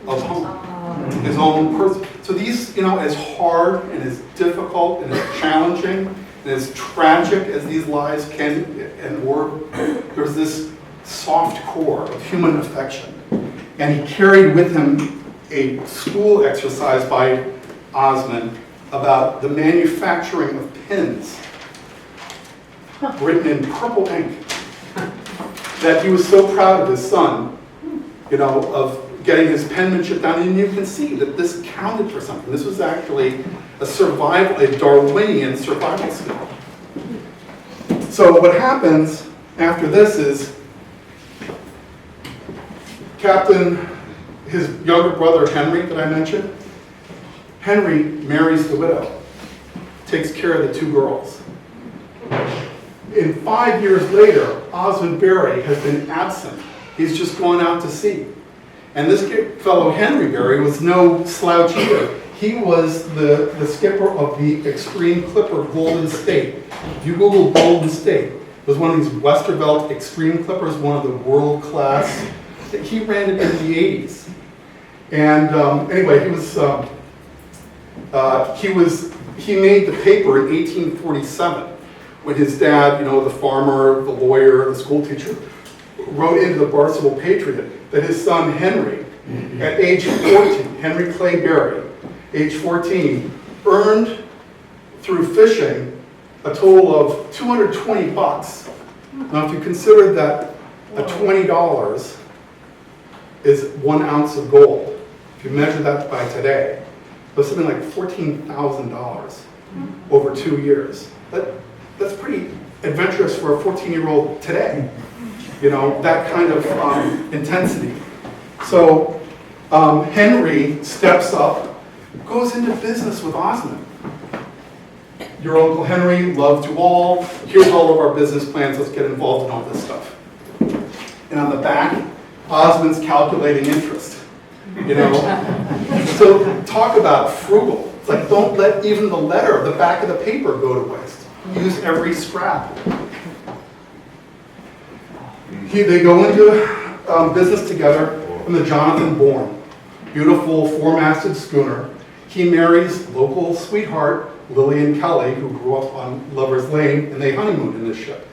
of home, his own person. So these, as hard and as difficult and as challenging and as tragic as these lives can and were, there's this soft core of human affection. And he carried with him a school exercise by Osmond about the manufacturing of pins, written in purple ink, that he was so proud of his son, of getting his penmanship down. And you can see that this counted for something. This was actually a Darwinian survival skill. So what happens after this is his younger brother Henry that I mentioned, Henry marries the widow, takes care of the 2 girls. In 5 years later, Osmond Berry has been absent. He's just gone out to sea. And this fellow Henry Berry was no slouch either. He was the skipper of the Extreme Clipper Golden State. If you Google Golden State, it was one of these Westervelt Extreme Clippers, one of the world class. He ran it in the 80s. And anyway, he made the paper in 1847 when his dad, the farmer, the lawyer, the school teacher, wrote into the Barnstable Patriot that his son Henry, at age 14, Henry Clay Berry, age 14, earned through fishing a total of $220. Now, if you consider that a $20 is 1 ounce of gold. If you measure that by today, it was something like $14,000 over 2 years. That's pretty adventurous for a 14-year-old today. You know, that kind of intensity. So Henry steps up, goes into business with Osmond. Your Uncle Henry, love to all. Here's all of our business plans. Let's get involved in all this stuff. And on the back, Osmond's calculating interest. You know, so talk about frugal. It's like, don't let even the letter, the back of the paper, go to waste. Use every scrap. They go into business together on the Jonathan Bourne, beautiful 4-masted schooner. He marries local sweetheart Lillian Kelly, who grew up on Lover's Lane, and they honeymooned in this ship.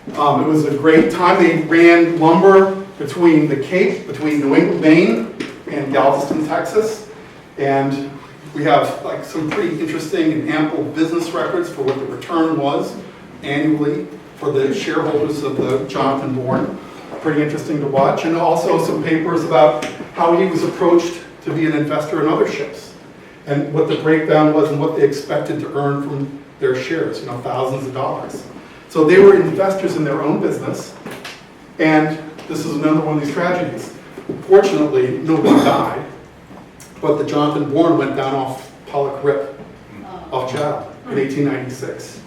It was a great time. They ran lumber between the Cape, between New England, Maine, and Galveston, Texas. And we have like some pretty interesting and ample business records for what the return was annually for the shareholders of the Jonathan Bourne. Pretty interesting to watch. And also some papers about how he was approached to be an investor in other ships and what the breakdown was and what they expected to earn from their shares, you know, thousands of dollars. So they were investors in their own business, and this is another one of these tragedies. Fortunately, nobody died, but the Jonathan Bourne went down off Pollock Rip, off Chatham, in 1896.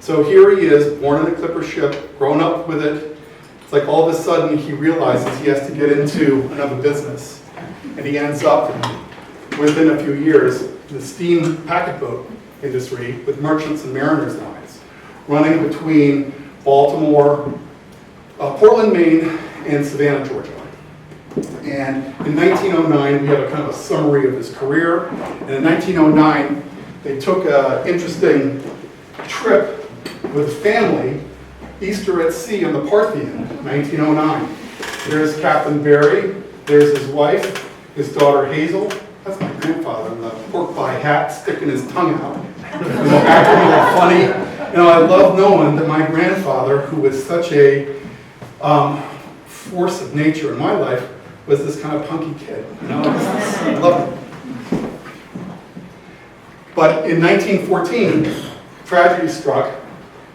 So here he is, born in a clipper ship, grown up with it. It's like all of a sudden he realizes he has to get into another business, and he ends up, within a few years, in the steam packet boat industry with merchants and mariners lines, running between Baltimore, Portland, Maine, and Savannah, Georgia. And in 1909, we have a kind of a summary of his career. And in 1909, they took an interesting trip with family, Easter at sea on the Parthian, 1909. There's Captain Berry, there's his wife, his daughter Hazel. That's my grandfather in the pork pie hat, sticking his tongue out. Acting all funny. You know, I love knowing that my grandfather, who was such a force of nature in my life, was this kind of punky kid. You know, I love it. But in 1914, tragedy struck.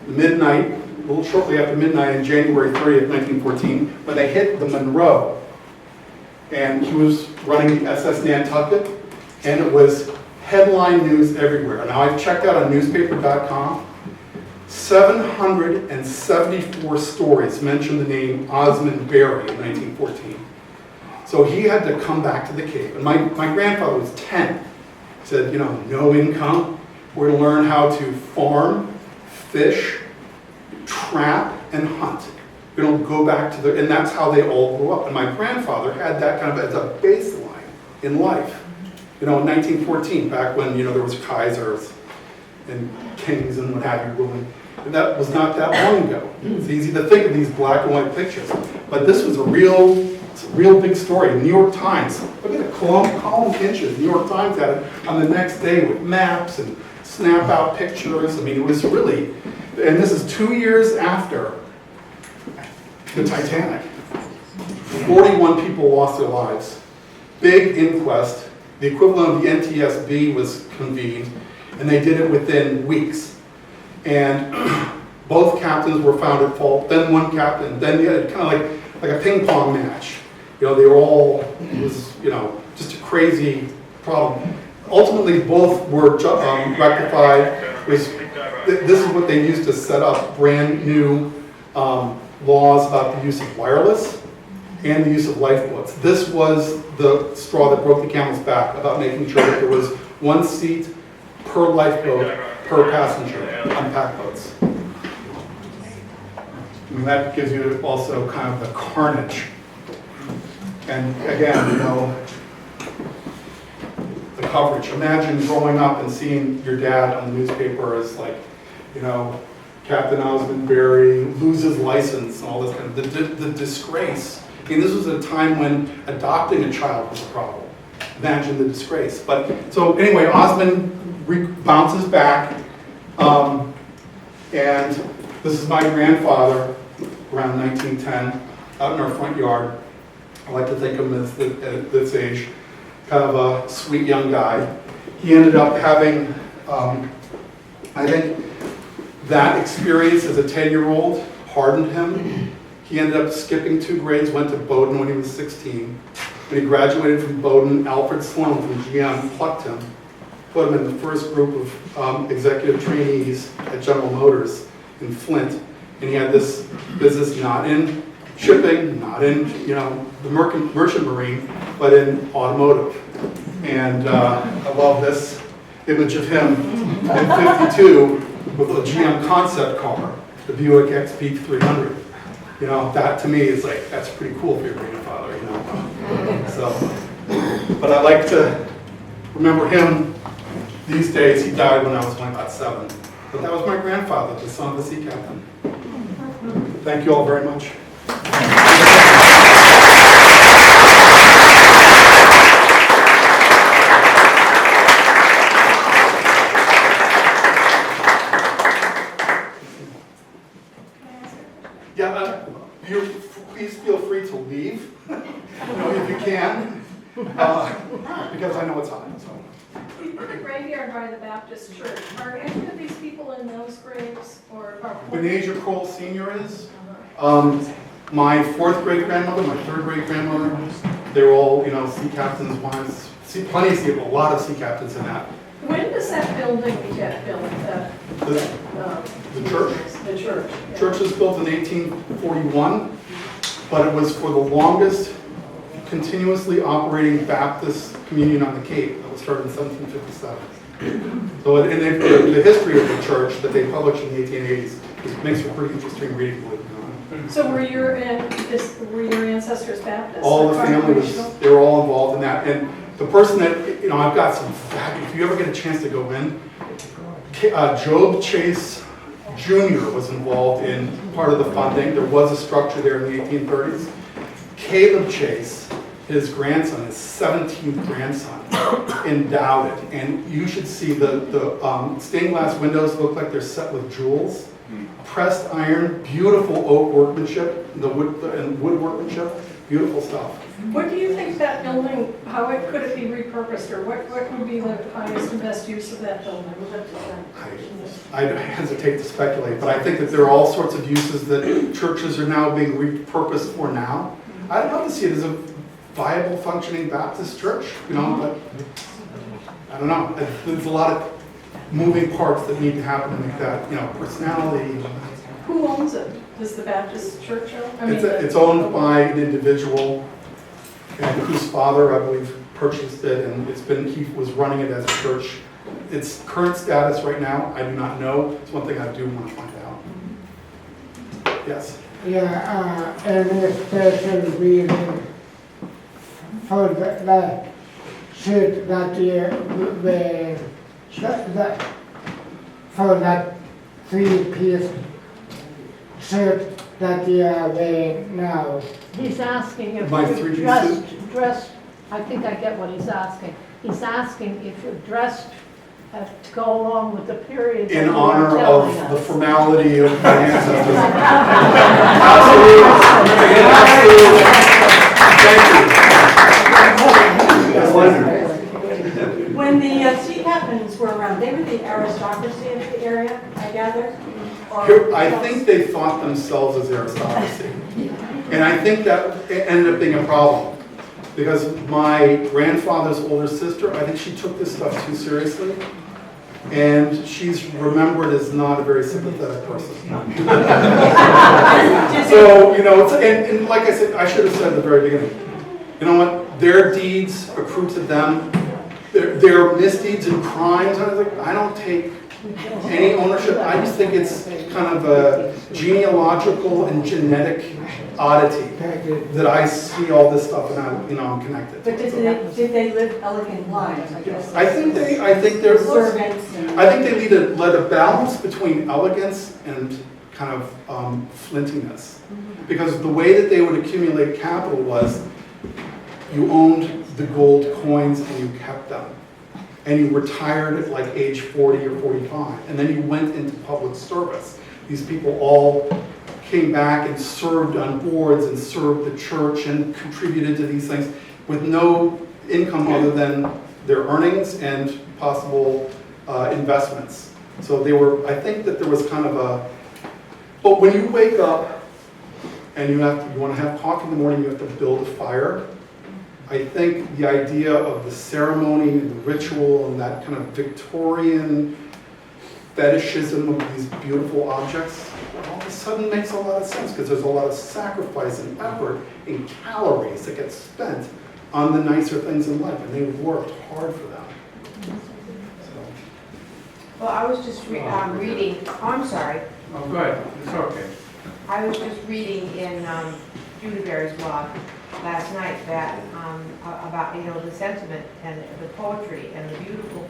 Midnight, a little shortly after midnight, in January 30th, 1914, when they hit the Monroe. And he was running the SS Nantucket, and it was headline news everywhere. Now, I've checked out on newspaper.com. 774 stories mention the name Osmond Berry in 1914. So he had to come back to the Cape. And my grandfather was 10. He said, you know, no income. We're going to learn how to farm, fish, trap, and hunt. We don't go back to and that's how they all grew up. And my grandfather had that kind of as a baseline in life. You know, in 1914, back when, you know, there was Kaisers and kings and what have you ruling. And that was not that long ago. It's easy to think of these black and white pictures. But this was a real big story. New York Times, look at the column inches. New York Times had it on the next day with maps and snap out pictures. I mean, it was really, and this is 2 years after the Titanic. 41 people lost their lives. Big inquest. The equivalent of the NTSB was convened, and they did it within weeks. And both captains were found at fault, then one captain, then the other, kind of like a ping pong match. You know, they were all, it was, you know, just a crazy problem. Ultimately, both were rectified. This is what they used to set up brand new laws about the use of wireless and the use of lifeboats. This was the straw that broke the camel's back about making sure that there was one seat per lifeboat per passenger on pack boats. And that gives you also kind of the carnage. And again, you know, the coverage. Imagine growing up and seeing your dad on the newspaper as like, you know, Captain Osmond Berry loses license and all this kind of, the disgrace. I mean, this was a time when adopting a child was a problem. Imagine the disgrace. But, so anyway, Osmond bounces back, and this is my grandfather around 1910, out in our front yard. I like to think of him as, at this age, kind of a sweet young guy. He ended up having, I think, that experience as a 10-year-old hardened him. He ended up skipping 2 grades, went to Bowdoin when he was 16. When he graduated from Bowdoin, Alfred Sloan from GM plucked him, put him in the first group of executive trainees at General Motors in Flint. And he had this business not in shipping, not in, you know, the merchant marine, but in automotive. And I love this image of him in 52 with a GM concept car, the Buick XP 300. You know, that to me is like, that's pretty cool for your grandfather, you know. So, but I like to remember him these days. He died when I was only about 7. But that was my grandfather, the son of the sea captain. Thank you all very much. Yeah, please feel free to leave, you know, if you can, because I know it's hot. So. You put a graveyard by the Baptist church. Are any of these people in those graves, or? Benaja Kroll Sr. is. My 4th great grandmother, my 3rd great grandmother, they were all, you know, sea captains' wives. Plenty of sea, a lot of sea captains in that. When does that building get built? The church? The church. Yeah. Church was built in 1841, but it was for the longest continuously operating Baptist communion on the Cape that was started in 1757. So, and the history of the church that they published in the 1880s makes for pretty interesting reading, believe it or not. So were your ancestors Baptist? All the family was, they were all involved in that. And the person that, you know, I've got some fabulous, if you ever get a chance to go in, Job Chase Jr. was involved in part of the funding. There was a structure there in the 1830s. Caleb Chase, his grandson, his 17th grandson, endowed it. And you should see the stained glass windows look like they're set with jewels. Pressed iron, beautiful oak workmanship, and wood workmanship, beautiful stuff. What do you think that building, could it be repurposed, or what would be the highest and best use of that building? I hesitate to speculate, but I think that there are all sorts of uses that churches are now being repurposed for now. I'd love to see it as a viable, functioning Baptist church, you know, but I don't know. There's a lot of moving parts that need to happen to make that, you know, personality. Who owns it? Does the Baptist church own? It's owned by an individual, and whose father, I believe, purchased it, and he was running it as a church. Its current status right now, I do not know. It's one thing I do want to find out. Yes? Yeah, any special reason for that shirt that you wear, for that 3-piece shirt that you are wearing now? He's asking if My you're 3D dressed, I think I get what he's asking. He's asking if you're dressed to go along with the period. In that you are honor telling of us. the formality of my ancestors. Absolutely. Thank you. When the sea captains were around, they were the aristocracy of the area, I gather? I think they thought themselves as aristocracy. And I think that ended up being a problem. Because my grandfather's older sister, I think she took this stuff too seriously. And she's remembered as not a very sympathetic person. So, you know, and like I said, I should have said at the very beginning, you know what, their deeds accrue to them, their misdeeds and crimes, I was like, I don't take any ownership. I just think it's kind of a genealogical and genetic oddity that I see all this stuff and I'm connected. But did they live elegant lives, I guess? I think they led a balance between elegance and kind of flintiness. Because the way that they would accumulate capital was you owned the gold coins and you kept them. And you retired at like age 40 or 45. And then you went into public service. These people all came back and served on boards and served the church and contributed to these things with no income other than their earnings and possible investments. So they were, I think that there was kind of a, but when you wake up and you want to have coffee in the morning, you have to build a fire. I think the idea of the ceremony, the ritual, and that kind of Victorian fetishism of these beautiful objects, all of a sudden makes a lot of sense because there's a lot of sacrifice and effort and calories that get spent on the nicer things in life, and they worked hard for them. Well, I was just reading, oh, I'm sorry, Oh, good, it's okay. I was just reading in Judy Berry's blog last night that, about, you know, the sentiment and the poetry and the beautiful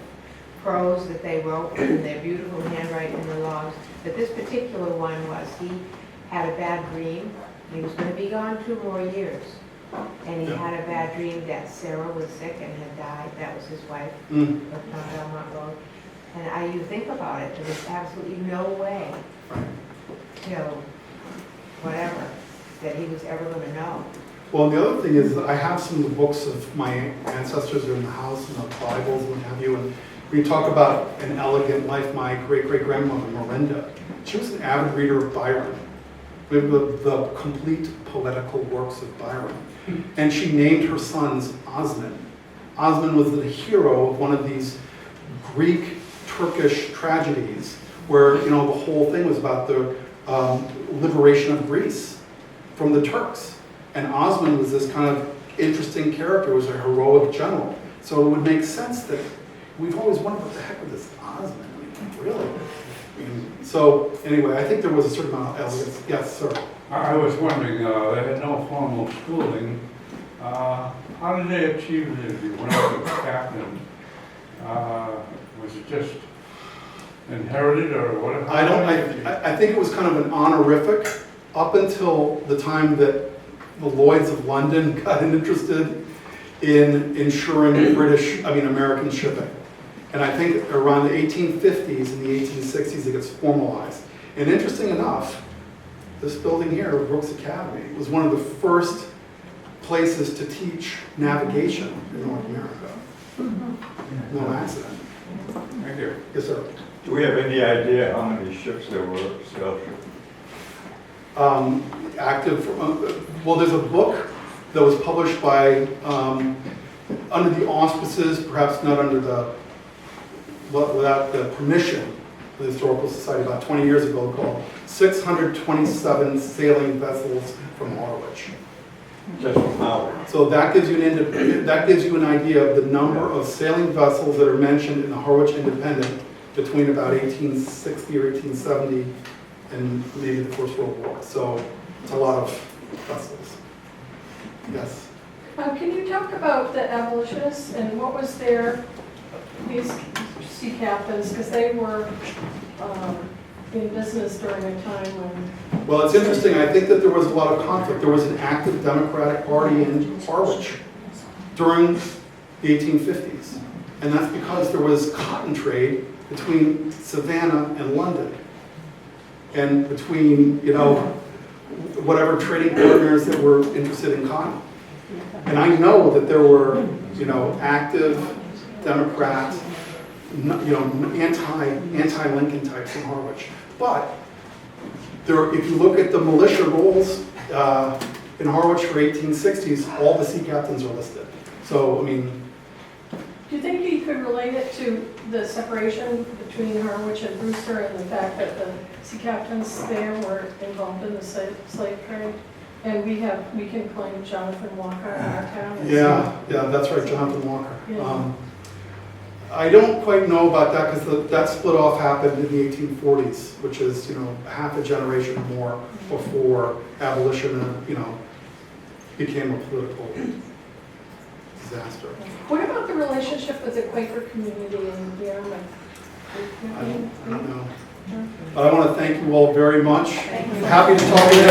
prose that they wrote and their beautiful handwriting in the logs, that this particular one was, he had a bad dream, he was going to be gone 2 more years, and he had a bad dream that Sarah was sick and had died, that was his wife, on Belmont Road. And you think about it, there was absolutely no way, you know, whatever, that he was ever going to know. Well, the other thing is that I have some of the books of my ancestors are in the house and the Bibles and what have you. And we talk about an elegant life. My great-great-grandmother, Miranda, she was an avid reader of Byron. We have the complete poetical works of Byron. And she named her sons Osman. Osman was the hero of one of these Greek Turkish tragedies where, you know, the whole thing was about the liberation of Greece from the Turks. And Osman was this kind of interesting character, was a heroic general. So it would make sense that we've always wondered what the heck was this Osman? I mean, really? So anyway, I think there was a certain amount of elegance. Yes, sir. I was wondering, they had no formal schooling. How did they achieve the when I was captain? Was it just inherited or what? I think it was kind of an honorific up until the time that the Lloyds of London got interested in insuring American shipping. And I think around the 1850s and the 1860s it gets formalized. And interesting enough, this building here, Brooks Academy, was one of the first places to teach navigation in North America. No accident. Thank you. Yes, sir. Do we have any idea how many ships there were, sail ships? Well, there's a book that was published by, under the auspices, perhaps not under without the permission of the Historical Society about 20 years ago, called 627 Sailing Vessels from Harwich. Just from Howard? So that gives you an idea of the number of sailing vessels that are mentioned in the Harwich Independent between about 1860 or 1870 and maybe the First World War. So it's a lot of vessels. Yes. Can you talk about the abolitionists and what was these sea captains, because they were in business during a time when... Well, it's interesting. I think that there was a lot of conflict. There was an active Democratic Party in Harwich during the 1850s. And that's because there was cotton trade between Savannah and London. And between, you know, whatever trading partners that were interested in cotton. And I know that there were, you know, active Democrats, you know, anti-Lincoln types in Harwich. But if you look at the militia rolls in Harwich for 1860s, all the sea captains are listed. So, I mean... Do you think you could relate it to the separation between Harwich and Brewster and the fact that the sea captains there were involved in the slave trade? And we can claim Jonathan Walker in our town. Yeah, that's right, Jonathan Walker. Yeah. I don't quite know about that because that split off happened in the 1840s, which is, you know, half a generation or more before abolition, you know, became a political disaster. What about the relationship with the Quaker community in Yarmouth? I don't know. But I want to thank you all very much. Happy to talk to you.